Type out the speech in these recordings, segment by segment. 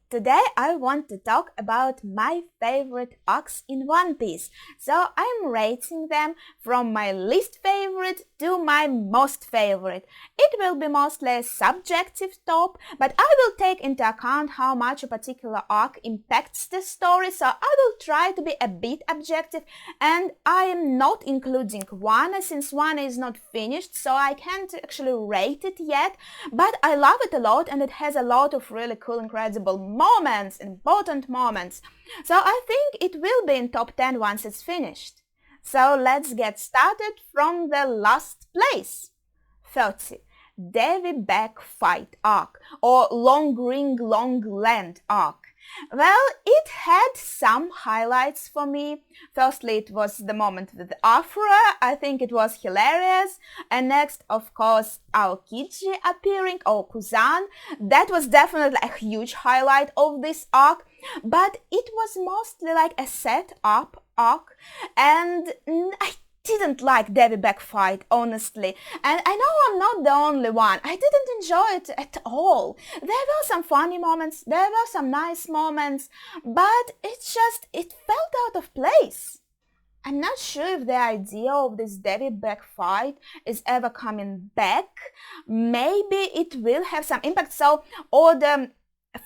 Today I want to talk about my favorite arcs in One Piece. So I'm rating them from my least favorite to my most favorite. It will be mostly a subjective top, but I will take into account how much a particular arc impacts the story, so I will try to be a bit objective, and I am not including one since one is not finished, so I can't actually rate it yet, but I love it a lot and it has a lot of really cool, incredible moments, important moments. So I think it will be in top 10 once it's finished. So let's get started from the last place. 30. Davy back fight arc, or Long Ring Long Land arc. Well, it had some highlights for me. Firstly, it was the moment with Afra. I think it was hilarious. And next, of course, Aokiji appearing, or Kuzan. That was definitely a huge highlight of this arc. But it was mostly like a set-up arc. And I didn't like Davy back fight, honestly, and I know I'm not the only one. I didn't enjoy it at all. There were some funny moments, there were some nice moments, but it felt out of place. I'm not sure if the idea of this Davy back fight is ever coming back. Maybe it will have some impact, so Oda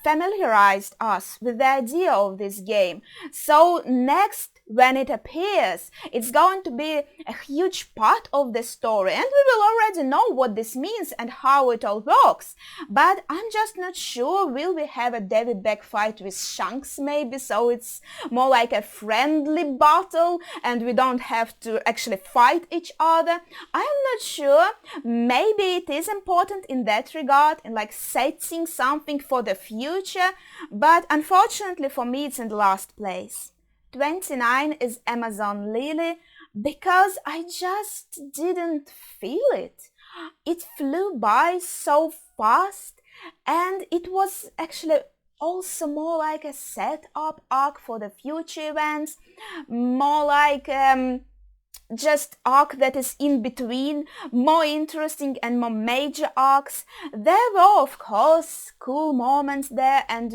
familiarized us with the idea of this game. So next, when it appears, it's going to be a huge part of the story, and we will already know what this means and how it all works. But I'm just not sure, will we have a Davy back fight with Shanks maybe, so it's more like a friendly battle and we don't have to actually fight each other. I'm not sure. Maybe it is important in that regard, in like setting something for the future, but unfortunately for me it's in the last place. 29 is Amazon Lily, because I just didn't feel it. It flew by so fast, and it was actually also more like a set-up arc for the future events, more like just arc that is in between, more interesting and more major arcs. There were of course cool moments there, and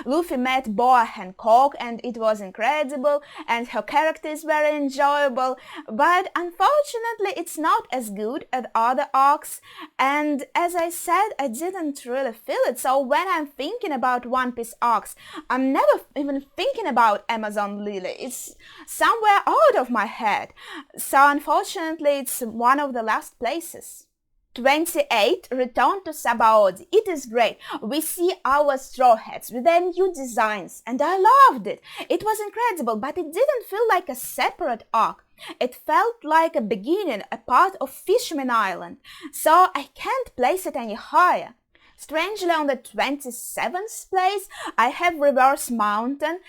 Luffy met Boa Hancock and it was incredible and her character is very enjoyable, but unfortunately it's not as good as other arcs, and as I said, I didn't really feel it. So when I'm thinking about One Piece arcs, I'm never even thinking about Amazon Lily. It's somewhere out of my head. So unfortunately, it's one of the last places. 28, Return to Sabaody. It is great. We see our Straw Hats with their new designs, and I loved it. It was incredible, but it didn't feel like a separate arc. It felt like a beginning, a part of Fishman Island, so I can't place it any higher. Strangely, on the 27th place, I have Reverse Mountain.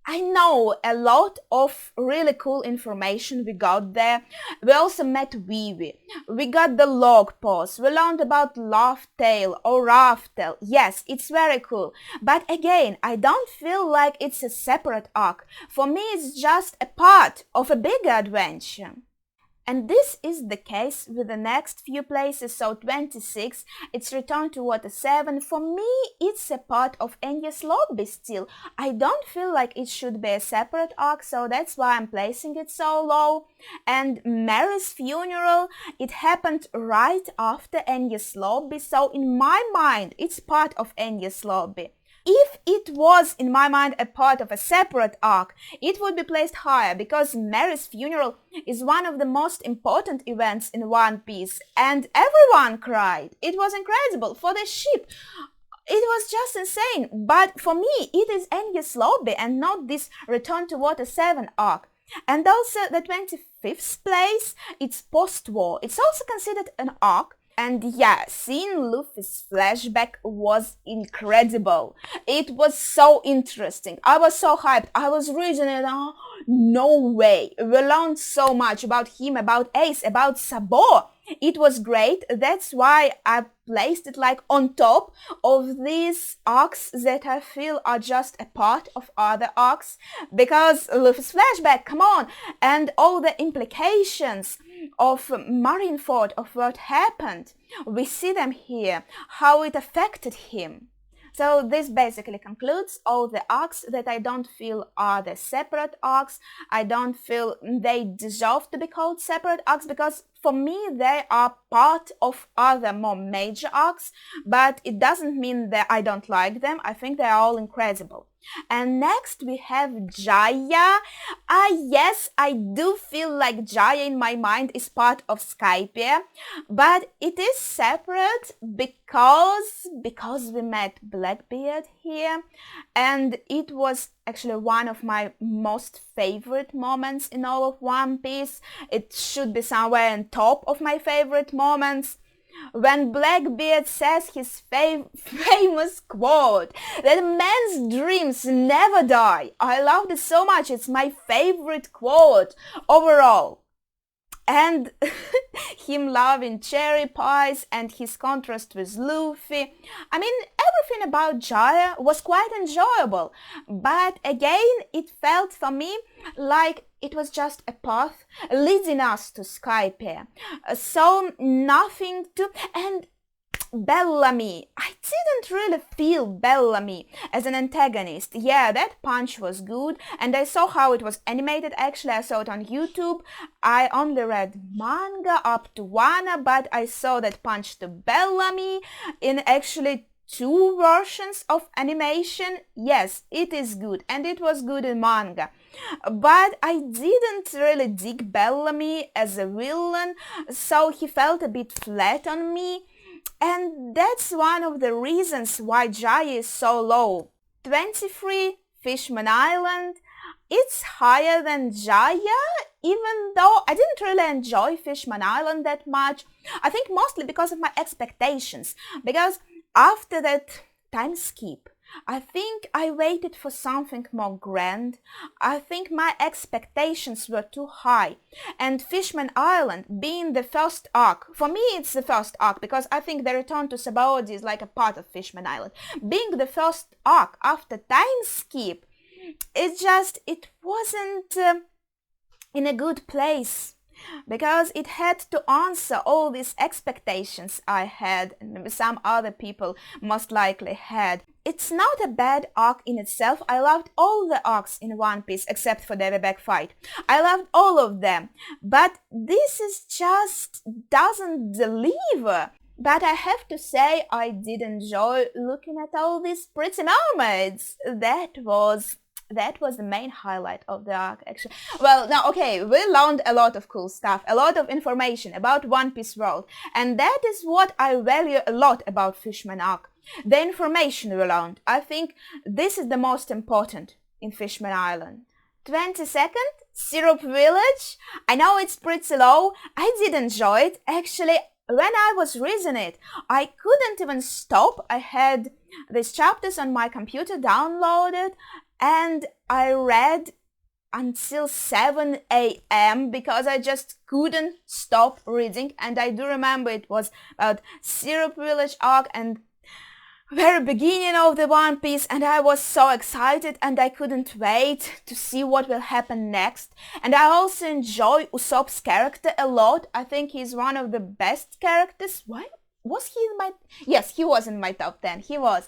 I know a lot of really cool information we got there. We also met Vivi. We got the log pose. We learned about Laugh Tale or Raftel. Yes, it's very cool. But again, I don't feel like it's a separate arc. For me, it's just a part of a bigger adventure. And this is the case with the next few places. So 26, it's Return to Water 7. For me, it's a part of Enies Lobby still. I don't feel like it should be a separate arc, so that's why I'm placing it so low. And Mary's funeral, it happened right after Enies Lobby, so in my mind, it's part of Enies Lobby. If it was, in my mind, a part of a separate arc, it would be placed higher, because Mary's funeral is one of the most important events in One Piece, and everyone cried. It was incredible for the ship. It was just insane, but for me, it is Enies Lobby and not this Return to Water 7 arc. And also the 25th place, it's post-war. It's also considered an arc. And yeah, seeing Luffy's flashback was incredible. It was so interesting. I was so hyped. I was reading it. Oh, no way. We learned so much about him, about Ace, about Sabo. It was great. That's why I placed it like on top of these arcs that I feel are just a part of other arcs. Because Luffy's flashback, come on, and all the implications of Marineford, of what happened. We see them here, how it affected him. So this basically concludes all the arcs that I don't feel are the separate arcs. I don't feel they deserve to be called separate arcs, because for me they are part of other more major arcs, but it doesn't mean that I don't like them. I think they are all incredible. And next we have Jaya. Yes, I do feel like Jaya in my mind is part of Skypiea, but it is separate because we met Blackbeard here, and it was actually one of my most favorite moments in all of One Piece. It should be somewhere on top of my favorite moments. When Blackbeard says his famous quote, that man's dreams never die. I loved it so much. It's my favorite quote overall. And him loving cherry pies and his contrast with Luffy. I mean, everything about Jaya was quite enjoyable. But again, it felt for me like it was just a path leading us to Skypiea. So nothing to... And Bellamy, I didn't really feel Bellamy as an antagonist. Yeah, that punch was good, and I saw how it was animated. Actually, I saw it on YouTube. I only read manga up to Wano, but I saw that punch to Bellamy in actually 2 versions of animation. Yes, it is good, and it was good in manga. But I didn't really dig Bellamy as a villain, so he felt a bit flat on me. And that's one of the reasons why Jaya is so low. 23, Fishman Island. It's higher than Jaya, even though I didn't really enjoy Fishman Island that much. I think mostly because of my expectations. Because after that time skip, I think I waited for something more grand. I think my expectations were too high. And Fishman Island being the first arc, for me it's the first arc, because I think the return to Sabaody is like a part of Fishman Island. Being the first arc after time skip, it wasn't in a good place. Because it had to answer all these expectations I had, and maybe some other people most likely had. It's not a bad arc in itself. I loved all the arcs in One Piece except for the Davy fight. I loved all of them. But this is just doesn't deliver. But I have to say I did enjoy looking at all these pretty mermaids. That was the main highlight of the arc, actually. Well, now, okay, we learned a lot of cool stuff, a lot of information about One Piece world, and that is what I value a lot about Fishman arc. The information we learned. I think this is the most important in Fishman Island. 22nd, Syrup Village. I know it's pretty low. I did enjoy it. Actually, when I was reading it, I couldn't even stop. I had these chapters on my computer downloaded, and I read until 7 a.m. because I just couldn't stop reading. And I do remember it was about Syrup Village arc and very beginning of the One Piece, and I was so excited and I couldn't wait to see what will happen next. And I also enjoy Usopp's character a lot. I think he's one of the best characters. Why? Was he in my... Yes, he was in my top 10. He was.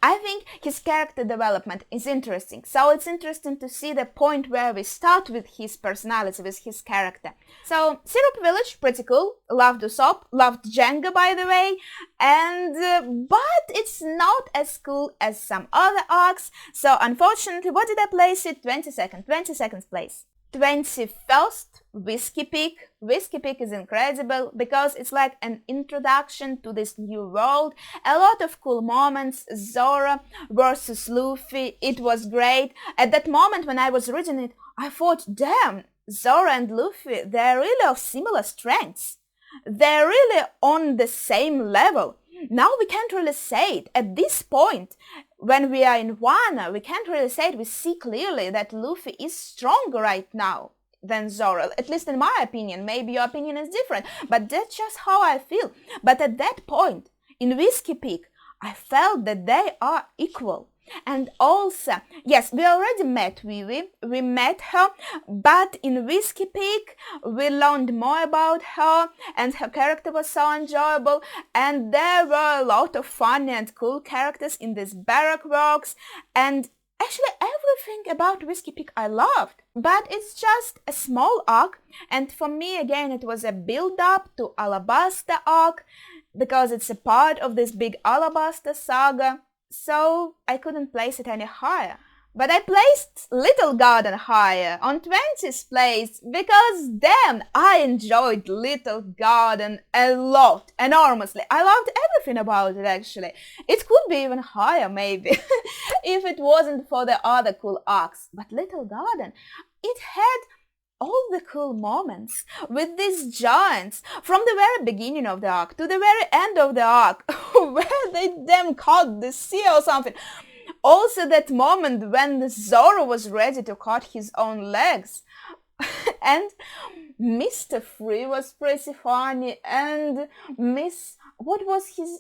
I think his character development is interesting. So it's interesting to see the point where we start with his personality, with his character. So, Syrup Village, pretty cool. Loved Usopp. Loved Django, by the way. And, but it's not as cool as some other arcs. So, unfortunately, what did I place it? 22nd. 22nd place. 21st, Whiskey Peak. Whiskey Peak is incredible because it's like an introduction to this new world. A lot of cool moments. Zoro versus Luffy. It was great. At that moment when I was reading it, I thought, damn, Zoro and Luffy, they're really of similar strengths. They're really on the same level. Now we can't really say it. At this point, when we are in Wano, we can't really say it. We see clearly that Luffy is stronger right now than Zoro, at least in my opinion. Maybe your opinion is different, but that's just how I feel. But at that point, in Whiskey Peak, I felt that they are equal. And also, yes, we already met Vivi, we met her, but in Whiskey Peak we learned more about her, and her character was so enjoyable, and there were a lot of funny and cool characters in this barrack works, and actually everything about Whiskey Peak I loved. But it's just a small arc, and for me again it was a build-up to Alabasta arc, because it's a part of this big Alabasta saga. So I couldn't place it any higher. But I placed Little Garden higher, on 20th place, because damn, I enjoyed Little Garden a lot, enormously. I loved everything about it actually. It could be even higher maybe, if it wasn't for the other cool arcs. But Little Garden, it had all the cool moments with these giants, from the very beginning of the arc to the very end of the arc, where they damn caught the sea or something. Also that moment when Zoro was ready to cut his own legs. And Mr. Free was pretty funny, and what was his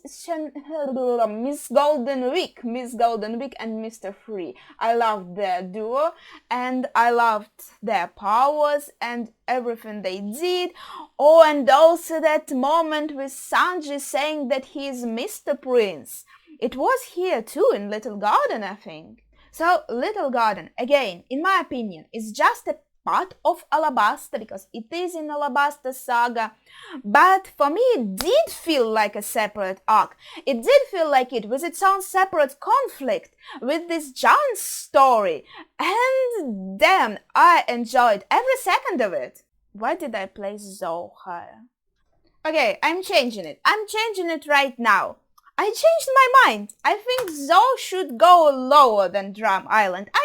Miss Golden Week and Mr. Free. I loved their duo, and I loved their powers and everything they did. Oh, and also that moment with Sanji saying that he is Mr. Prince. It was here too in Little Garden, I think. So Little Garden, again, in my opinion, is just a part of Alabasta, because it is in Alabasta saga, but for me it did feel like a separate arc. It did feel like it with its own separate conflict with this giant story, and damn, I enjoyed every second of it. Why did I place Zoe higher? Okay, I'm changing it right now. I changed my mind. I think Zoe should go lower than Drum Island. I'm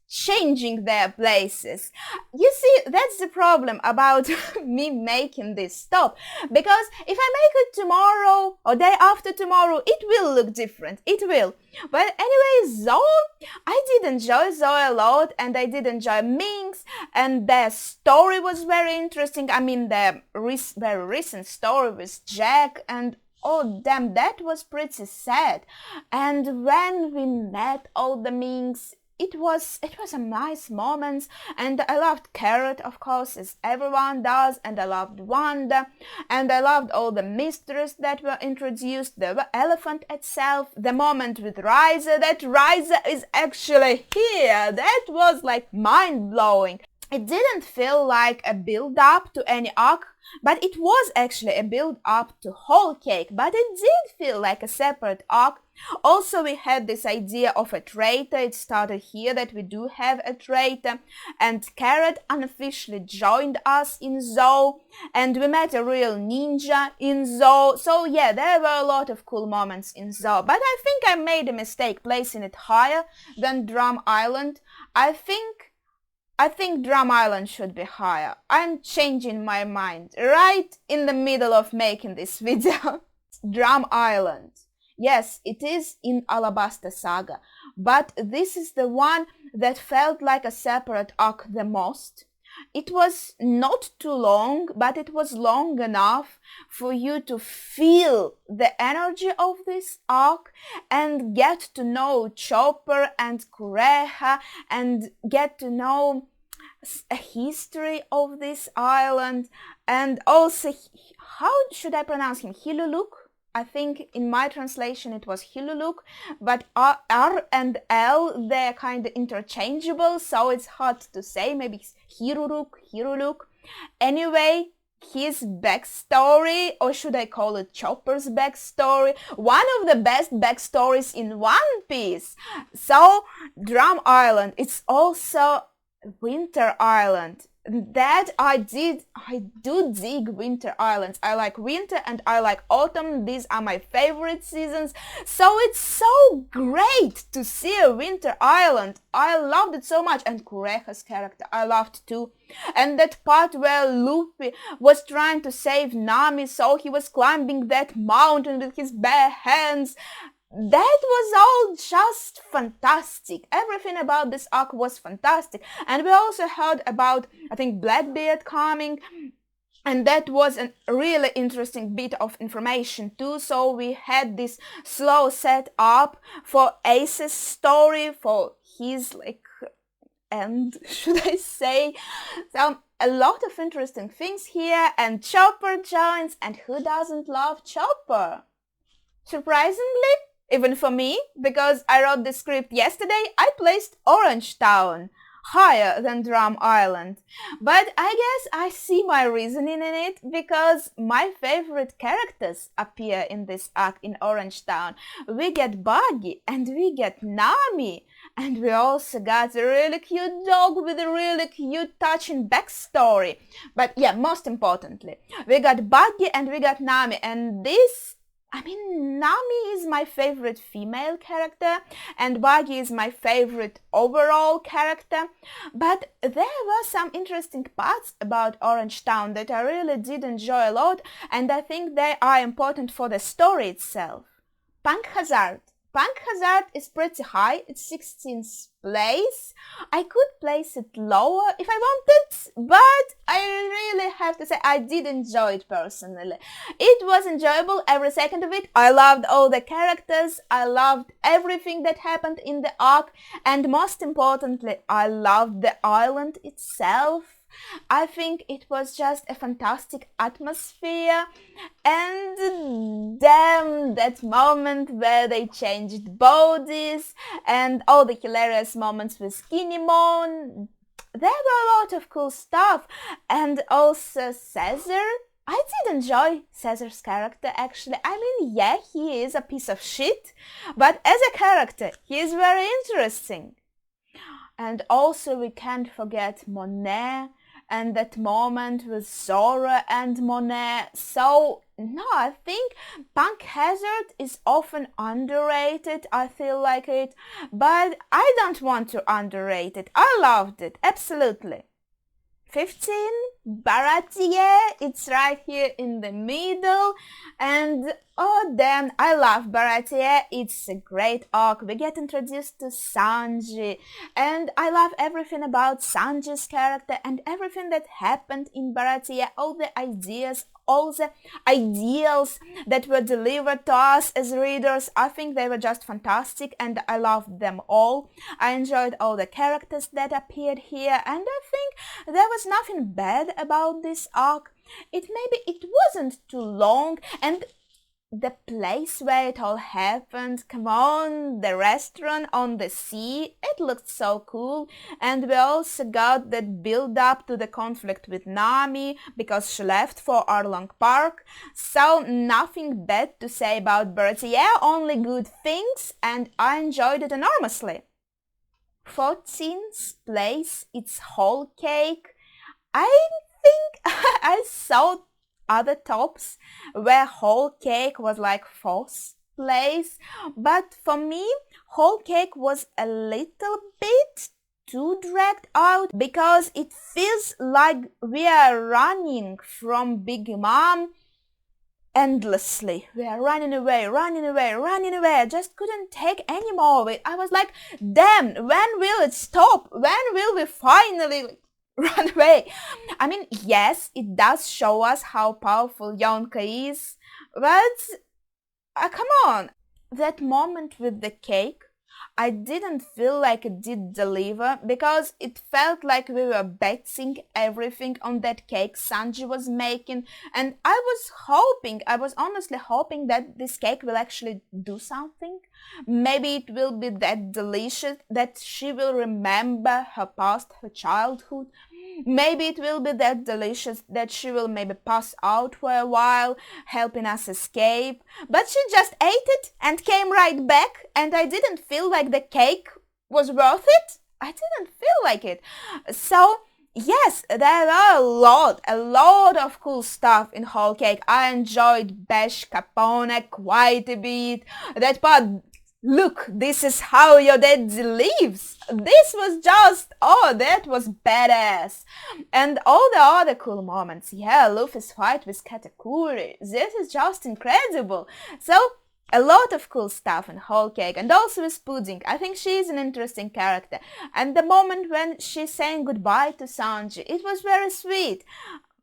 changing their places. You see, that's the problem about me making this stop, because if I make it tomorrow or day after tomorrow, it will look different. It will. But anyway, Zoe, I did enjoy Zoe a lot, and I did enjoy Minx, and their story was very interesting. I mean, their very recent story with Jack, and oh damn, that was pretty sad. And when we met all the Minx, it was a nice moment, and I loved Carrot, of course, as everyone does, and I loved Wanda, and I loved all the mysteries that were introduced, the elephant itself, the moment with Riser, that Riser is actually here, that was like mind-blowing. It didn't feel like a build-up to any arc, but it was actually a build-up to Whole Cake, but it did feel like a separate arc. Also, we had this idea of a traitor. It started here that we do have a traitor, and Carrot unofficially joined us in Zou, and we met a real ninja in Zou. So yeah, there were a lot of cool moments in Zou, but I think I made a mistake placing it higher than Drum Island. I think Drum Island should be higher. I'm changing my mind right in the middle of making this video. Drum Island. Yes, it is in Alabasta Saga, but this is the one that felt like a separate arc the most. It was not too long, but it was long enough for you to feel the energy of this arc and get to know Chopper and Kureha and get to know a history of this island, and also, how should I pronounce him? Hiluluk? I think in my translation it was Hiluluk, but R and L, they're kind of interchangeable, so it's hard to say. Maybe it's Hiruluk. Anyway, his backstory, or should I call it Chopper's backstory, one of the best backstories in One Piece. So, Drum Island, it's also Winter Island. That I do dig Winter Islands. I like winter and I like autumn. These are my favorite seasons. So it's so great to see a Winter Island. I loved it so much. And Kureha's character I loved too. And that part where Luffy was trying to save Nami, so he was climbing that mountain with his bare hands. That was all just fantastic. Everything about this arc was fantastic. And we also heard about, I think, Blackbeard coming. And that was a really interesting bit of information too. So we had this slow set up for Ace's story, for his and should I say, a lot of interesting things here, and Chopper joins, and who doesn't love Chopper? Surprisingly, even for me, because I wrote the script yesterday, I placed Orangetown higher than Drum Island. But I guess I see my reasoning in it, because my favorite characters appear in this arc in Orangetown. We get Buggy, and we get Nami, and we also got a really cute dog with a really cute touching backstory. But yeah, most importantly, we got Buggy and we got Nami, and Nami is my favorite female character, and Buggy is my favorite overall character, but there were some interesting parts about Orangetown that I really did enjoy a lot, and I think they are important for the story itself. Punk Hazard. Punk Hazard is pretty high, it's 16th place. I could place it lower if I wanted, but I really have to say I did enjoy it personally. It was enjoyable, every second of it. I loved all the characters, I loved everything that happened in the arc, and most importantly, I loved the island itself. I think it was just a fantastic atmosphere, and damn, that moment where they changed bodies and all the hilarious moments with Skinny Moon. There were a lot of cool stuff, and also Caesar. I did enjoy Caesar's character actually. Yeah, he is a piece of shit, but as a character, he is very interesting. And also we can't forget Monet, and that moment with Zora and Monet. So, no, I think Punk Hazard is often underrated, I feel like it, but I don't want to underrate it. I loved it, absolutely. 15, Baratie, it's right here in the middle, and oh damn, I love Baratie, it's a great arc. We get introduced to Sanji, and I love everything about Sanji's character and everything that happened in Baratie, all the ideas, all the ideals that were delivered to us as readers. I think they were just fantastic, and I loved them all. I enjoyed all the characters that appeared here, and I think there was nothing bad about this arc. It wasn't too long, and the place where it all happened, come on, the restaurant on the sea, it looked so cool. And we also got that build up to the conflict with Nami, because she left for Arlong Park. So nothing bad to say about Baratie, only good things, and I enjoyed it enormously. 14th place, it's Whole Cake. I think I saw other tops where Whole Cake was like 4th place, but for me Whole Cake was a little bit too dragged out, because it feels like we are running from Big Mom endlessly. We are running away. I just couldn't take any more of it. I was like, damn, when will it stop? When will we finally run away? Yes, it does show us how powerful Yonka is, but come on. That moment with the cake, I didn't feel like it did deliver, because it felt like we were betting everything on that cake Sanji was making, and I was honestly hoping that this cake will actually do something. Maybe it will be that delicious that she will remember her past, her childhood. Maybe it will be that delicious that she will maybe pass out for a while, helping us escape. But she just ate it and came right back, and I didn't feel like the cake was worth it. I didn't feel like it. So, yes, there are a lot of cool stuff in Whole Cake. I enjoyed Bash Capone quite a bit. That part, look, this is how your dad lives. This was just, that was badass. And all the other cool moments. Yeah, Luffy's fight with Katakuri. This is just incredible. So, a lot of cool stuff in Whole Cake, and also with Pudding. I think she is an interesting character. And the moment when she's saying goodbye to Sanji, it was very sweet.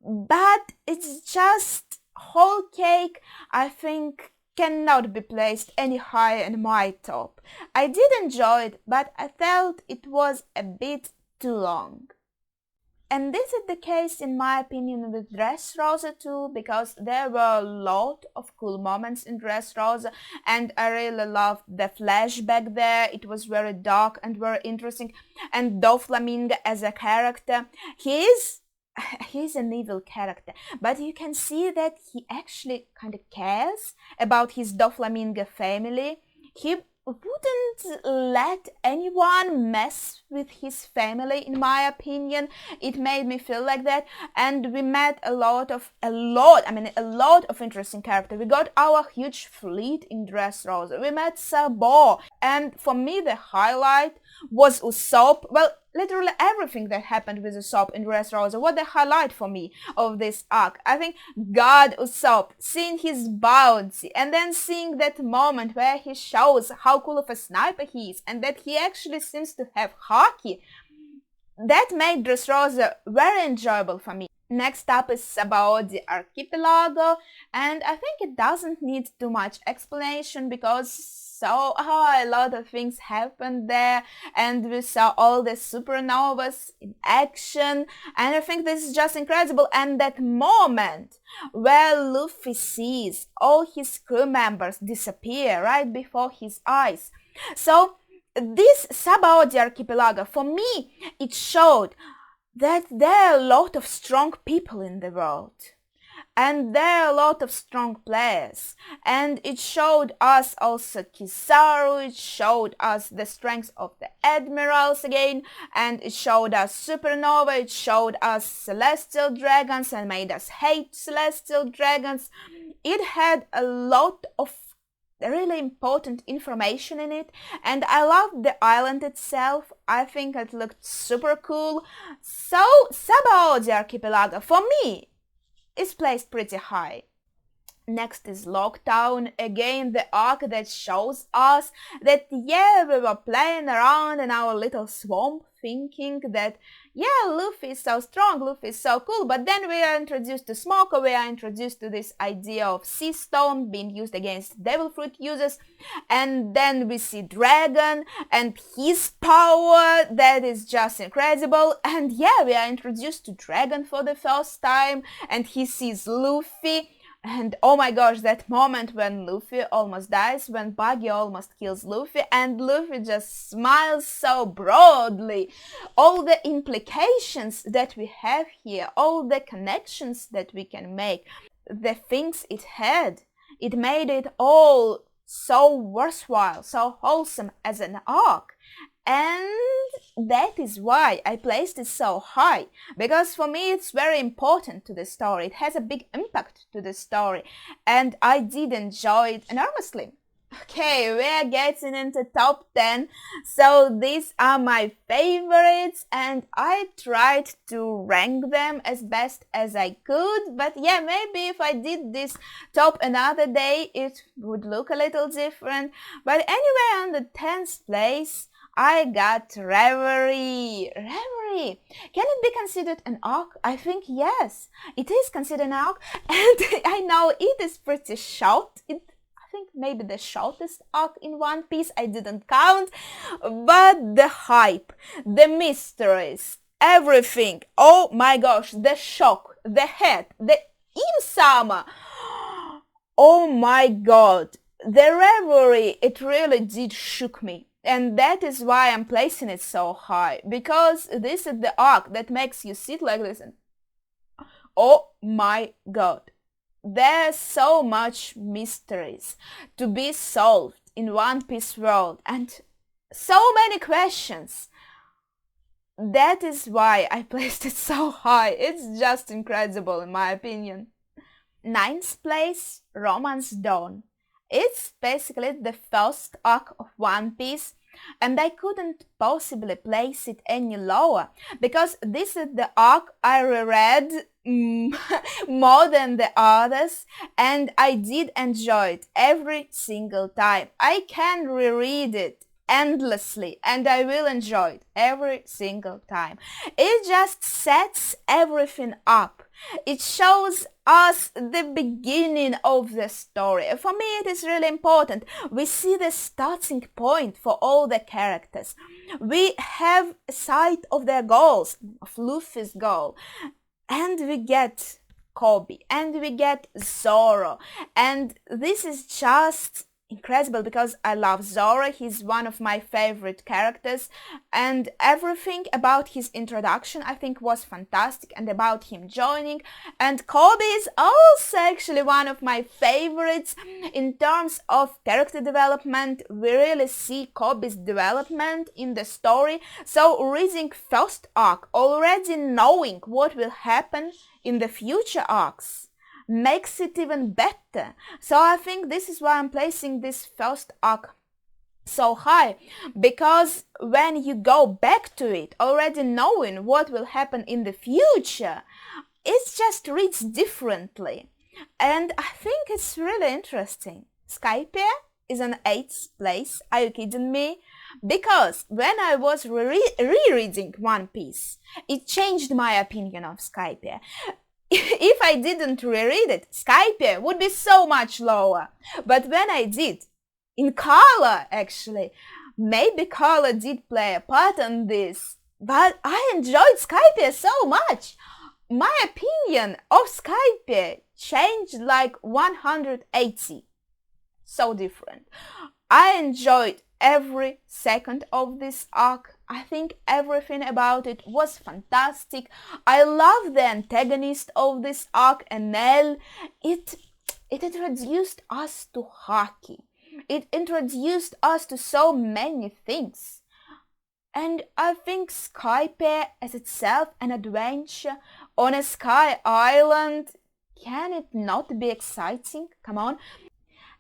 but it's just whole cake, I think, cannot be placed any higher in my top. I did enjoy it, but I felt it was a bit too long. And this is the case, in my opinion, with Dressrosa too, because there were a lot of cool moments in Dressrosa, and I really loved the flashback there. It was very dark and very interesting. And Doflamingo as a character, he's an evil character, but you can see that he actually kind of cares about his Doflamingo family. He wouldn't let anyone mess with his family, in my opinion. It made me feel like that, and we met a lot of interesting characters. We got our huge fleet in Dressrosa. We met Sabaody, and for me the highlight was Usopp. Well, literally everything that happened with Usopp in Dressrosa was the highlight for me of this arc. I think God, Usopp, seeing his bounty, and then seeing that moment where he shows how cool of a sniper he is, and that he actually seems to have hockey, that made Dressrosa very enjoyable for me. Next up is Sabaody Archipelago, and I think it doesn't need too much explanation because a lot of things happened there, and we saw all the supernovas in action, and I think this is just incredible. And that moment where Luffy sees all his crew members disappear right before his eyes. So this Sabaody Archipelago, for me, it showed that there are a lot of strong people in the world, and there are a lot of strong players, and it showed us also Kizaru, it showed us the strength of the admirals again, and it showed us supernova, it showed us celestial dragons and made us hate celestial dragons. It had a lot of really important information in it, and I loved the island itself. I think it looked super cool. So Sabaody Archipelago, for me, is placed pretty high. Next is Loguetown, again the arc that shows us that we were playing around in our little swamp thinking that Luffy is so strong, Luffy is so cool, but then we are introduced to Smoker, we are introduced to this idea of Sea Stone being used against Devil Fruit users, and then we see Dragon and his power, that is just incredible, and we are introduced to Dragon for the first time, and he sees Luffy. And oh my gosh, that moment when Luffy almost dies, when Buggy almost kills Luffy, and Luffy just smiles so broadly. All the implications that we have here, all the connections that we can make, the things it had, it made it all so worthwhile, so wholesome as an arc. And that is why I placed it so high, because for me it's very important to the story. It has a big impact to the story, and I did enjoy it enormously. Okay, we are getting into top 10, so these are my favorites, and I tried to rank them as best as I could, but maybe if I did this top another day it would look a little different. But anyway, on the 10th place I got Reverie. Reverie! Can it be considered an arc? I think yes, it is considered an arc, and I know it is pretty short. I think maybe the shortest arc in One Piece, I didn't count, but the hype, the mysteries, everything, oh my gosh, the shock, the head, the Im-sama, oh my god, the Reverie, it really did shook me. And that is why I'm placing it so high, because this is the arc that makes you sit like this and oh my god, there's so much mysteries to be solved in One Piece world and so many questions. That is why I placed it so high. It's just incredible in my opinion. 9th place, Romance Dawn. It's basically the first arc of One Piece, and I couldn't possibly place it any lower, because this is the arc I reread more than the others, and I did enjoy it every single time. I can reread it endlessly, and I will enjoy it every single time. It just sets everything up. It shows us the beginning of the story. For me, it is really important. We see the starting point for all the characters. We have a sight of their goals, of Luffy's goal, and we get Kobe, and we get Zoro, and this is just incredible because I love Zoro. He's one of my favorite characters, and everything about his introduction I think was fantastic, and about him joining. And Kobe is also actually one of my favorites in terms of character development. We really see Kobe's development in the story. So reading first arc, already knowing what will happen in the future arcs, makes it even better. So I think this is why I'm placing this first arc so high, because when you go back to it already knowing what will happen in the future, it just reads differently, and I think it's really interesting. Skypiea is an 8th place. Are you kidding me? Because when I was rereading One Piece, it changed my opinion of Skypiea. If I didn't reread it, Skypiea would be so much lower. But when I did, in color actually, maybe color did play a part in this, but I enjoyed Skypiea so much. My opinion of Skypiea changed like 180. So different. I enjoyed every second of this arc. I think everything about it was fantastic. I love the antagonist of this arc, Enel. It introduced us to hockey. It introduced us to so many things. And I think Skypiea as itself, an adventure on a sky island, can it not be exciting? Come on.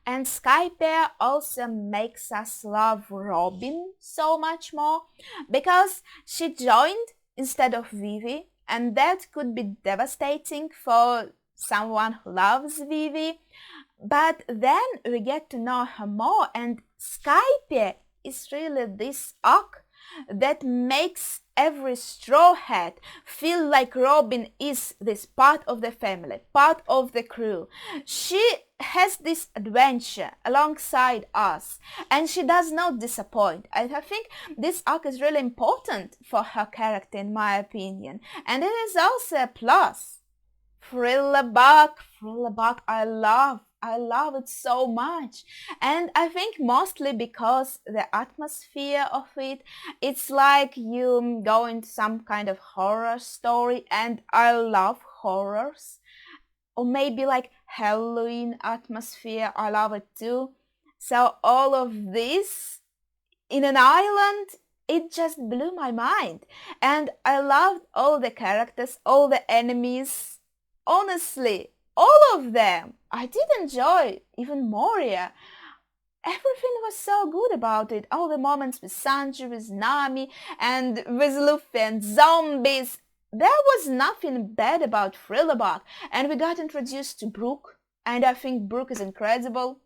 And Skypiea also makes us love Robin so much more, because she joined instead of Vivi, and that could be devastating for someone who loves Vivi. But then we get to know her more, and Skypiea is really this arc that makes every Straw Hat feel like Robin is this part of the family, part of the crew. She has this adventure alongside us, and she does not disappoint. I think this arc is really important for her character, in my opinion, and it is also a plus. Thriller Bark, I love it so much, and I think mostly because the atmosphere of it, it's like you go into some kind of horror story, and I love horrors. Or maybe like Halloween atmosphere, I love it too. So all of this in an island, it just blew my mind, and I loved all the characters, all the enemies. Honestly, all of them. I did enjoy even Moria. Everything was so good about it. All the moments with Sanji, with Nami, and with Luffy and zombies. There was nothing bad about Thriller Bark. And we got introduced to Brook, and I think Brook is incredible.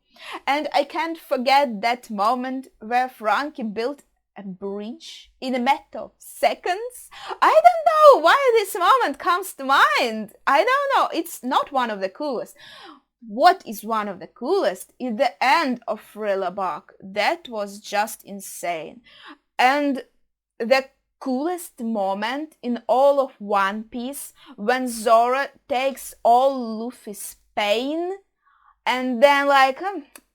And I can't forget that moment where Frankie built a bridge in a matter of seconds. I don't know why this moment comes to mind. I don't know. It's not one of the coolest. What is one of the coolest is the end of Thriller Bark. That was just insane. And the coolest moment in all of One Piece, when Zoro takes all Luffy's pain and then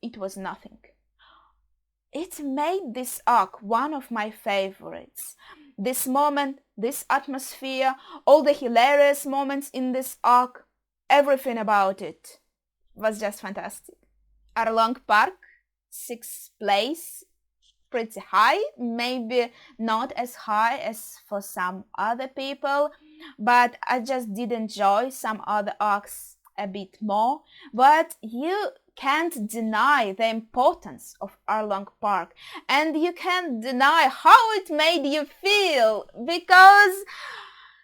it was nothing. It made this arc one of my favorites. This moment, this atmosphere, all the hilarious moments in this arc, everything about it was just fantastic. Arlong Park, 6th place, pretty high, maybe not as high as for some other people, but I just did enjoy some other arcs a bit more. But you can't deny the importance of Arlong Park, and you can't deny how it made you feel, because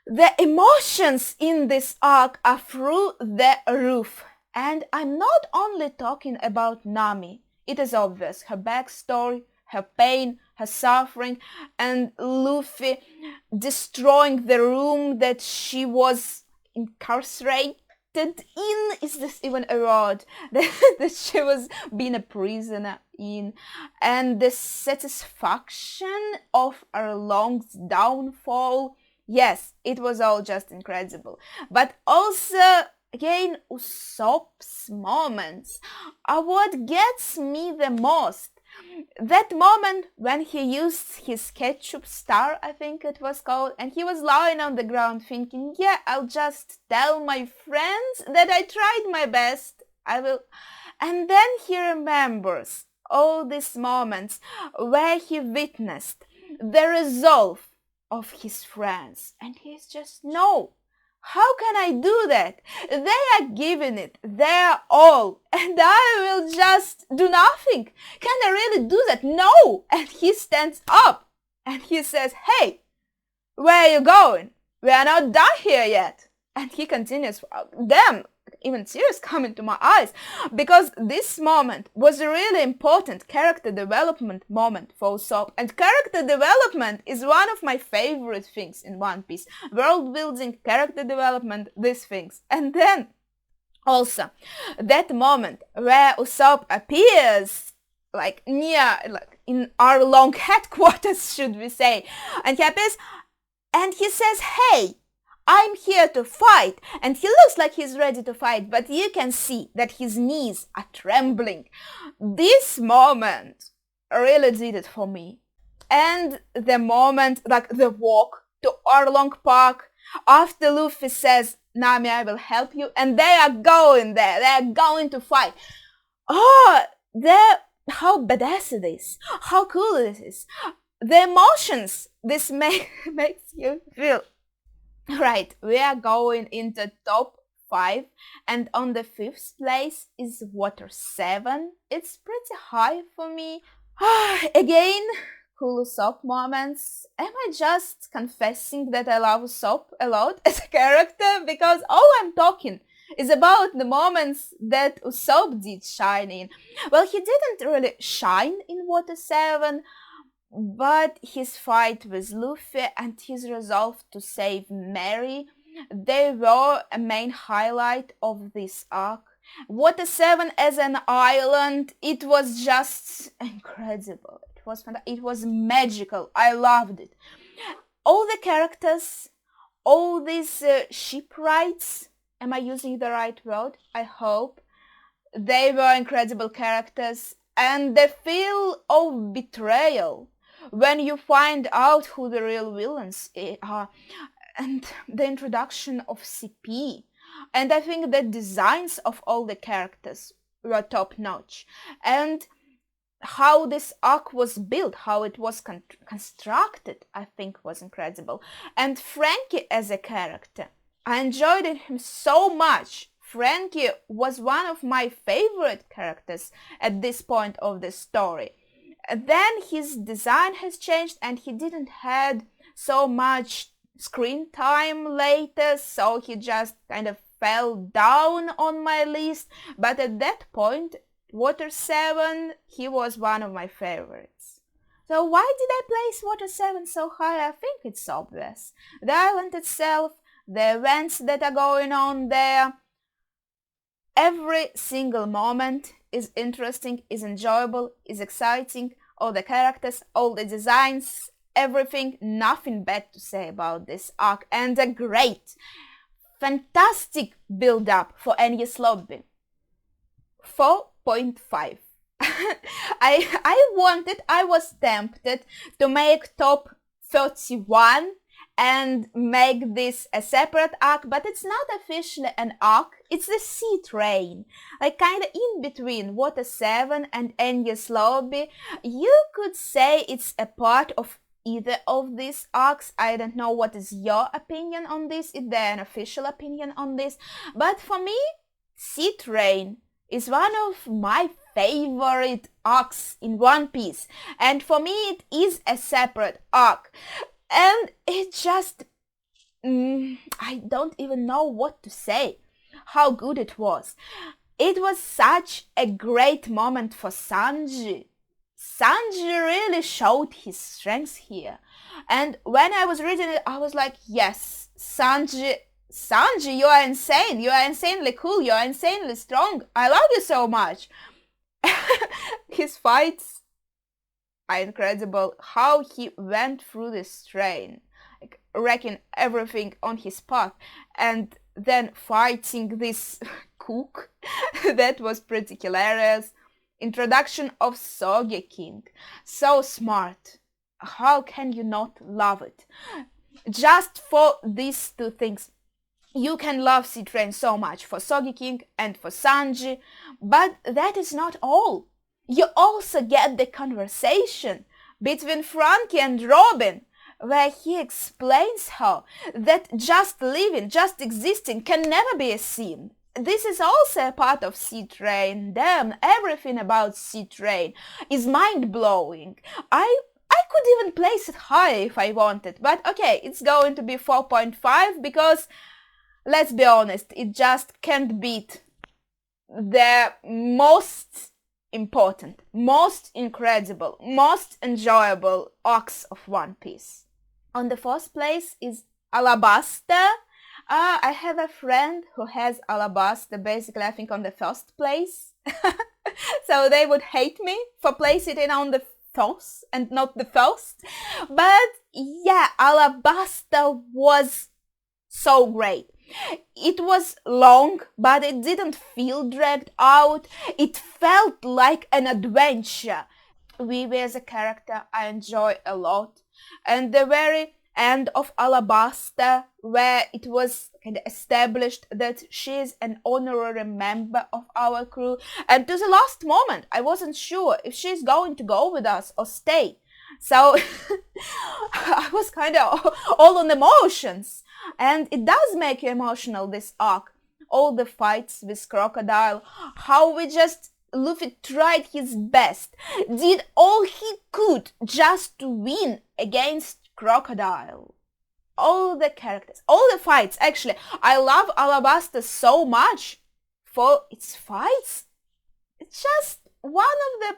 the emotions in this arc are through the roof. And I'm not only talking about Nami. It is obvious, her backstory, her pain, her suffering, and Luffy destroying the room that she was incarcerated in, is this even a word, that she was being a prisoner in, and the satisfaction of Arlong's downfall. Yes, it was all just incredible. But also, again, Usopp's moments are what gets me the most. That moment when he used his ketchup star, I think it was called, and he was lying on the ground thinking, yeah, I'll just tell my friends that I tried my best. I will. And then he remembers all these moments where he witnessed the resolve of his friends, and he's just, no, how can I do that? They are giving it their all, and I will just do nothing. Can I really do that? No! And he stands up, and he says, hey, where are you going? We are not done here yet. And he continues, damn, even tears come into my eyes, because this moment was a really important character development moment for Usopp, and character development is one of my favorite things in One Piece. World building, character development, these things. And then also that moment where Usopp appears like near, like in Arlong headquarters, should we say, and he appears and he says, hey, I'm here to fight, and he looks like he's ready to fight, but you can see that his knees are trembling. This moment really did it for me. And the moment, like the walk to Arlong Park, after Luffy says, Nami, I will help you, and they are going there, they are going to fight. Oh, how badass it is, how cool it is. The emotions this makes you feel. Right, we are going into top 5, and on the 5th place is Water 7. It's pretty high for me. Again, cool Usopp moments. Am I just confessing that I love Usopp a lot as a character? Because all I'm talking is about the moments that Usopp did shine in. Well, he didn't really shine in Water 7, but his fight with Luffy and his resolve to save Mary, they were a main highlight of this arc. Water 7 as an island, it was just incredible. It was magical. I loved it. All the characters, all these shipwrights, am I using the right word? I hope. They were incredible characters, and the feel of betrayal when you find out who the real villains are, and the introduction of CP. And I think the designs of all the characters were top-notch. And how this arc was built, how it was constructed, I think was incredible. And Frankie as a character, I enjoyed him so much. Frankie was one of my favorite characters at this point of the story. Then his design has changed, and he didn't had so much screen time later, so he just kind of fell down on my list. But at that point, Water 7, he was one of my favorites. So why did I place Water 7 so high? I think it's obvious. The island itself, the events that are going on there, every single moment is interesting, is enjoyable, is exciting. All the characters, all the designs, everything, nothing bad to say about this arc. And a great, fantastic build-up for Enies Lobby. 4.5. I was tempted to make top 31 and make this a separate arc, but it's not officially an arc, it's the sea train, like kind of in between Water 7 and Enies Lobby. You could say it's a part of either of these arcs. I don't know what is your opinion on this, is there an official opinion on this, but for me, sea train is one of my favorite arcs in One Piece, and for me it is a separate arc. And it just, I don't even know what to say, how good it was. It was such a great moment for Sanji. Sanji really showed his strength here. And when I was reading it, I was like, yes, Sanji Sanji, you are insane. You are insanely cool. You are insanely strong. I love you so much. His fights are incredible. How he went through this train, like, wrecking everything on his path, and then fighting this cook. That was pretty hilarious. Introduction of Soggy King. So smart. How can you not love it? Just for these two things, you can love Sea Train so much, for Soggy King and for Sanji, but that is not all. You also get the conversation between Frankie and Robin, where he explains how that just living, just existing can never be a sin. This is also a part of Sea Train. Damn, everything about Sea Train is mind-blowing. I could even place it higher if I wanted, but okay, it's going to be 4.5 because, let's be honest, it just can't beat the most important, most incredible, most enjoyable arcs of One Piece. On the fourth place is Alabasta. I have a friend who has Alabasta, basically I think on the first place. So they would hate me for placing it on the fourth and not the first. But yeah, Alabasta was so great. It was long, but it didn't feel dragged out. It felt like an adventure. Vivi as a character I enjoy a lot. And the very end of Alabasta, where it was kind of established that she is an honorary member of our crew, and to the last moment I wasn't sure if she's going to go with us or stay. So I was kind of all on emotions, and it does make you emotional, this arc. All the fights with Crocodile, how Luffy tried his best, did all he could just to win against Crocodile. All the characters, all the fights, actually, I love Alabasta so much for its fights. It's just one of the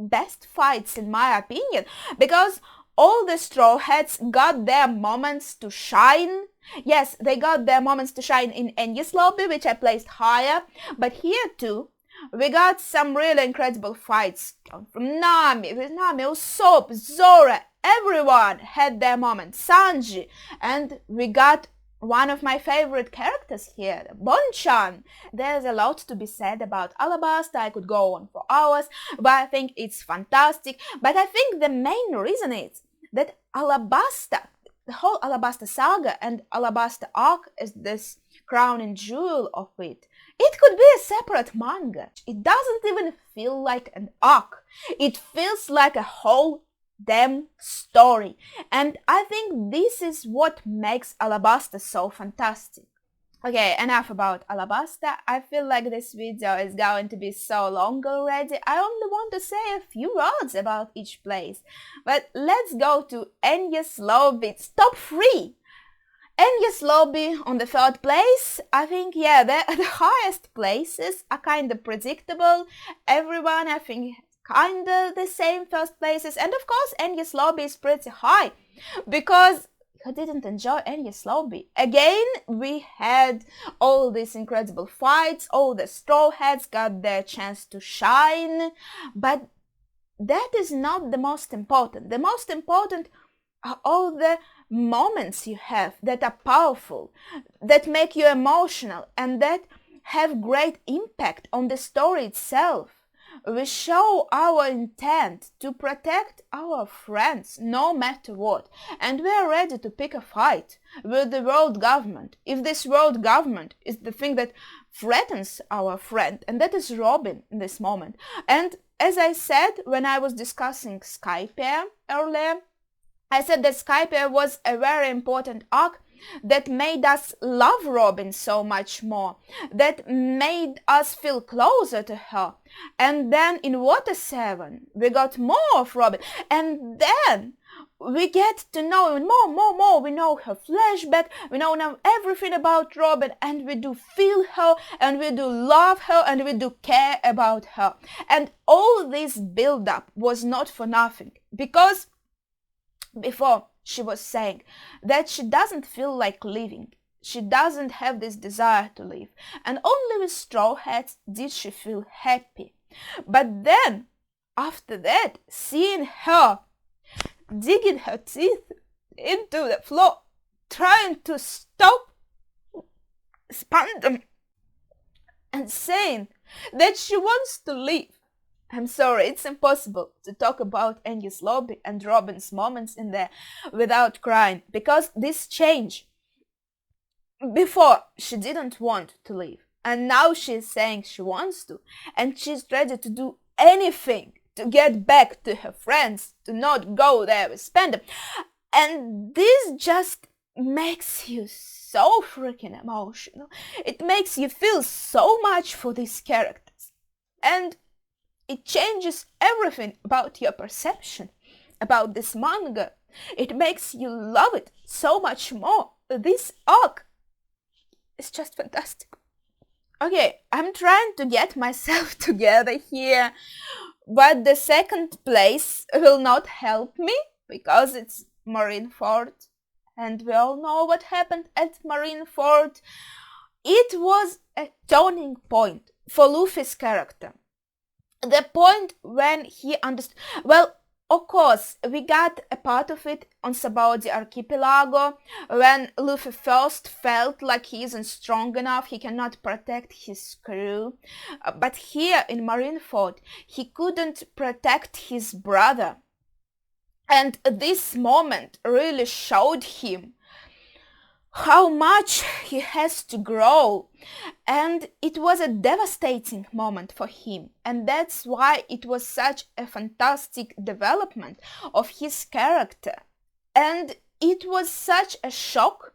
best fights in my opinion, because all the Straw Hats got their moments to shine. Yes, they got their moments to shine in Enies Lobby, which I placed higher, but here too we got some really incredible fights from Nami, Usopp, Zora. Everyone had their moment, Sanji, and we got one of my favorite characters here, Bonchan. There's a lot to be said about Alabasta. I could go on for hours, but I think it's fantastic. But I think the main reason is that Alabasta, the whole Alabasta saga and Alabasta arc is this crown and jewel of it. It could be a separate manga. It doesn't even feel like an arc. It feels like a whole damn story. And I think this is what makes Alabasta so fantastic. Okay, enough about Alabasta. I feel like this video is going to be so long already. I only want to say a few words about each place. But let's go to Enies Lobby's top 3. Enies Lobby on the third place. I think, yeah, the highest places are kind of predictable. Everyone, I think, kind of the same first places. And of course, Enies Lobby is pretty high, because who didn't enjoy Enies Lobby? Again, we had all these incredible fights, all the Straw Hats got their chance to shine, but that is not the most important. The most important are all the moments you have that are powerful, that make you emotional, and that have great impact on the story itself. We show our intent to protect our friends no matter what, and we are ready to pick a fight with the world government if this world government is the thing that threatens our friend, and that is Robin in this moment. And as I said when I was discussing Skypiea earlier, I said that Skypiea was a very important arc that made us love Robin so much more, that made us feel closer to her. And then in Water 7 we got more of Robin, and then we get to know more. We know her flashback, we know now everything about Robin, and we do feel her, and we do love her, and we do care about her. And all this build-up was not for nothing, because before she was saying that she doesn't feel like living. she doesn't have this desire to leave, and only with Straw Hats did she feel happy. But then, after that, seeing her digging her teeth into the floor, trying to stop them, and saying that she wants to leave. I'm sorry, it's impossible to talk about Enies Lobby and Robin's moments in there without crying, because this change. Before, she didn't want to leave, and now she's saying she wants to, and she's ready to do anything to get back to her friends, to not go there with Spandam. And this just makes you so freaking emotional. It makes you feel so much for these characters. And it changes everything about your perception about this manga. It makes you love it so much more. This arc is just fantastic. Okay, I'm trying to get myself together here, but the second place will not help me because it's Marineford, and we all know what happened at Marineford. It was a turning point for Luffy's character. The point when he understood. Well, of course, we got a part of it on Sabaody Archipelago, when Luffy first felt like he isn't strong enough, he cannot protect his crew. But here in Marineford, he couldn't protect his brother. And this moment really showed him how much he has to grow, and it was a devastating moment for him, and that's why it was such a fantastic development of his character, and it was such a shock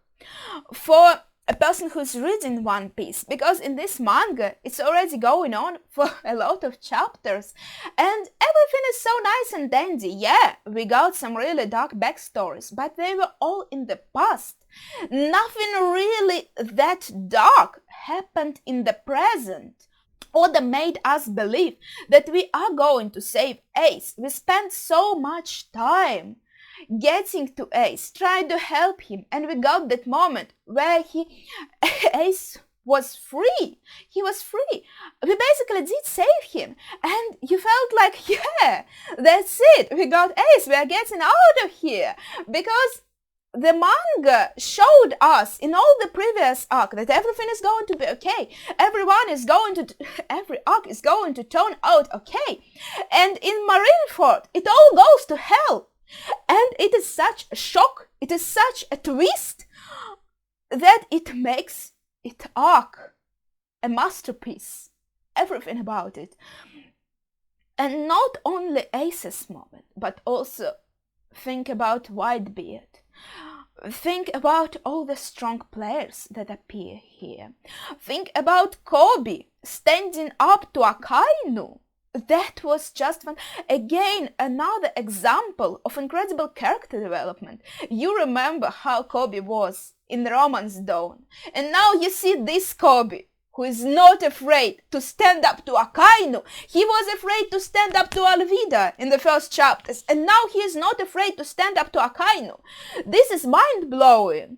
for a person who's reading One Piece, because in this manga it's already going on for a lot of chapters and everything is so nice and dandy. Yeah, we got some really dark backstories, but they were all in the past. Nothing really that dark happened in the present. Oda made us believe that we are going to save Ace. We spent so much time getting to Ace, trying to help him, and we got that moment where Ace was free. He was free. We basically did save him, and you felt like, yeah, that's it. We got Ace. We are getting out of here, because the manga showed us in all the previous arc that everything is going to be okay. Every arc is going to turn out okay. And in Marineford, it all goes to hell. And it is such a shock, it is such a twist, that it makes it arc a masterpiece. Everything about it. And not only Ace's moment, but also think about Whitebeard. Think about all the strong players that appear here. Think about Kobe standing up to Akainu. That was just fun. Again, another example of incredible character development. You remember how Kobe was in Romance Dawn, and now you see this Kobe, who is not afraid to stand up to Akainu. He was afraid to stand up to Alvida in the first chapters, and now he is not afraid to stand up to Akainu. This is mind-blowing.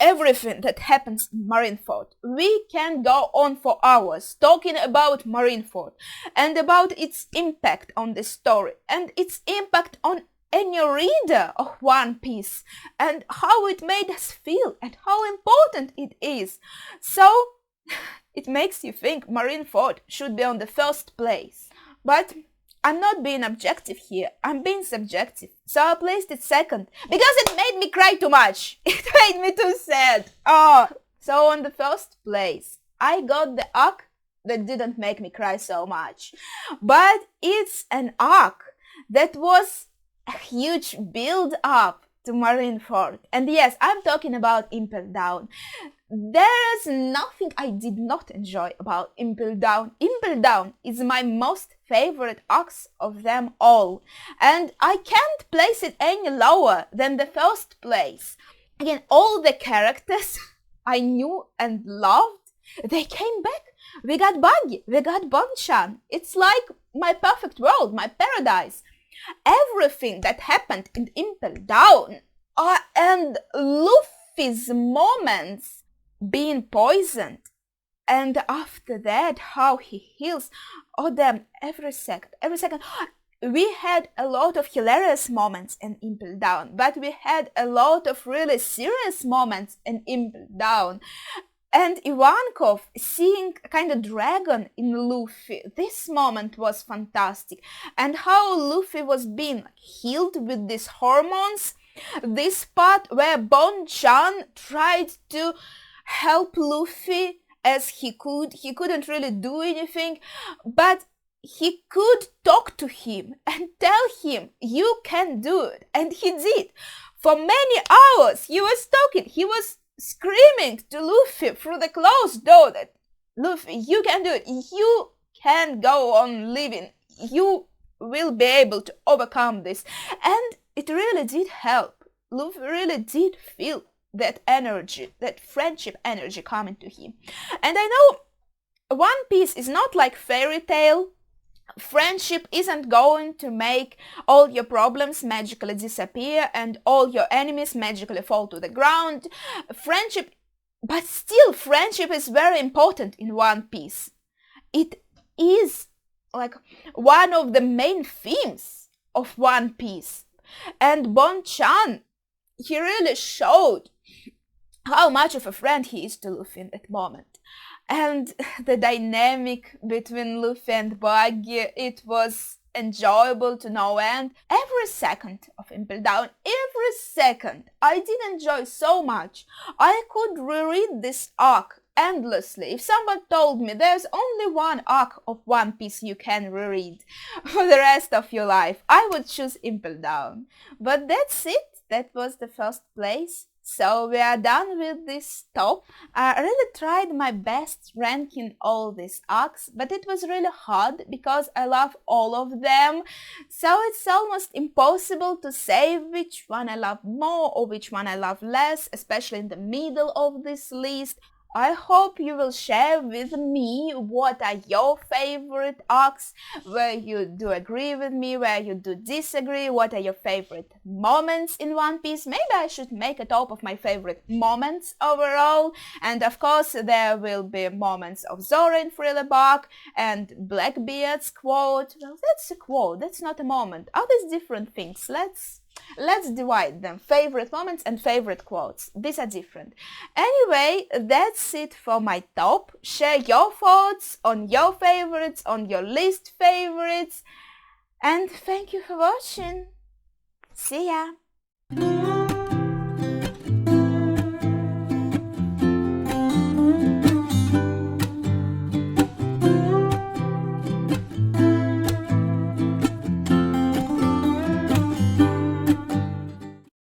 Everything that happens in Marineford, we can go on for hours talking about Marineford and about its impact on the story and its impact on any reader of One Piece and how it made us feel and how important it is. So it makes you think Marineford should be on the first place. But I'm not being objective here, I'm being subjective. So I placed it second because it made me cry too much. It made me too sad. So on the first place, I got the arc that didn't make me cry so much. But it's an arc that was a huge build-up to Marineford. And yes, I'm talking about Impel Down. There is nothing I did not enjoy about Impel Down. Impel Down is my most favorite arcs of them all, and I can't place it any lower than the first place. Again, all the characters I knew and loved, they came back. We got Buggy, we got Bonchan. It's like my perfect world, my paradise. Everything that happened in Impel Down and Luffy's moments being poisoned. And after that, how he heals. Oh damn, every second. We had a lot of hilarious moments in Impel Down, but we had a lot of really serious moments in Impel Down. And Ivankov seeing a kind of dragon in Luffy, this moment was fantastic. And how Luffy was being healed with these hormones, this part where Bon-chan tried to help Luffy as he couldn't really do anything, but he could talk to him and tell him, you can do it. And he did. For many hours he was talking, he was screaming to Luffy through the closed door that, Luffy, you can do it, you can go on living, you will be able to overcome this. And it really did help. Luffy really did feel that energy, that friendship energy coming to him. And I know One Piece is not like fairy tale. Friendship isn't going to make all your problems magically disappear and all your enemies magically fall to the ground. But still, friendship is very important in One Piece. It is like one of the main themes of One Piece. And Bon-chan, he really showed how much of a friend he is to Luffy in that moment. And the dynamic between Luffy and Buggy, it was enjoyable to no end. Every second of Impel Down, every second, I did enjoy so much. I could reread this arc endlessly. If someone told me there's only one arc of One Piece you can reread for the rest of your life, I would choose Impel Down. But that's it. That was the first place. So we are done with this top. I really tried my best ranking all these arcs, but it was really hard because I love all of them. So it's almost impossible to say which one I love more or which one I love less, especially in the middle of this list. I hope you will share with me what are your favorite arcs, where you do agree with me, where you do disagree, what are your favorite moments in One Piece. Maybe I should make a top of my favorite moments overall. And of course there will be moments of Zoro in Thriller Bark and Blackbeard's quote. Well, that's a quote, that's not a moment. Are these different things? Let's divide them. Favorite moments and favorite quotes. These are different. Anyway, that's it for my top. Share your thoughts on your favorites, on your least favorites. And thank you for watching. See ya!